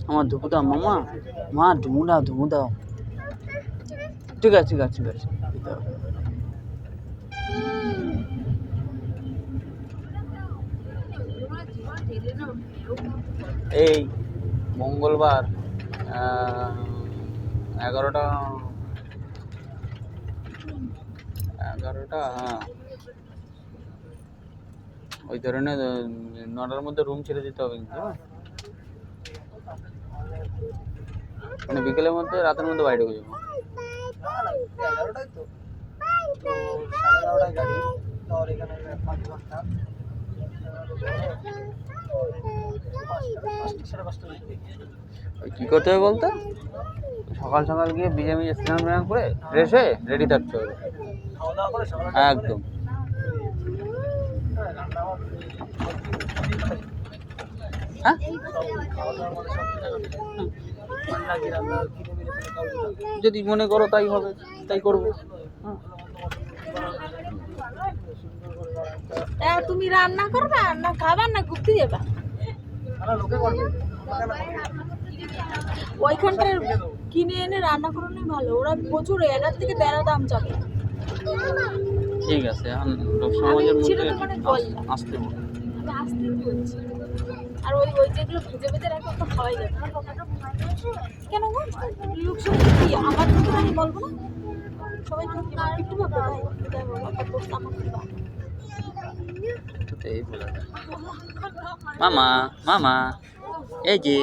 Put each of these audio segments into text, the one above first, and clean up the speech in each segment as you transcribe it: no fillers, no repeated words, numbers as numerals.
আমার ধুমু দাও মামা, মা ধুমু দাও। ঠিক আছে। এই মঙ্গলবার 11টা হ্যাঁ, ওই ধরনের 9টার মধ্যে রুম ছেড়ে দিতে হবে কিন্তু, মানে বিকেলের মধ্যে, রাতের মধ্যে বাইরে ঢুকে যাবো। 11টায় তো 11:30 গাড়ি, তোর এখানে 5 ঘন্টা। কি করতে হবে বলতো, সকাল গিয়ে ভিজে স্নান করে ফ্রেশ হয়ে রেডি থাকতে হবে একদম। হ্যাঁ যদি মনে করো তাই হবে, তাই করবো। তুমি রান্না করবে না খাবার না ঘুরতে যাবা? ওইখানটার কিনে এনে রান্না করানোই ভালো, ওরা প্রচুর 11 থেকে 13 দাম চাবে। ঠিক আছে, লোক সমাজের মধ্যে আসতে বলছি। আর ওই যেগুলো ভেজে রাখো তো খাওয়াই যাবে কেন গো? লোক সমাজ কি আমার তো আমি বলবো না, সবাই একটু মামা এই যে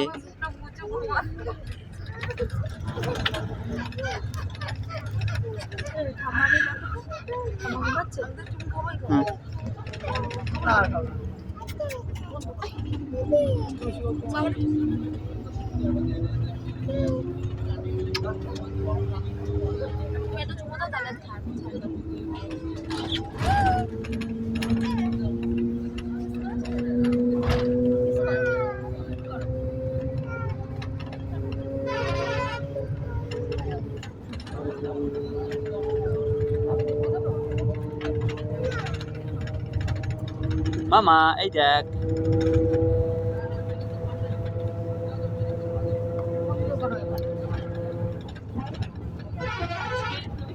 মামা এই দেখ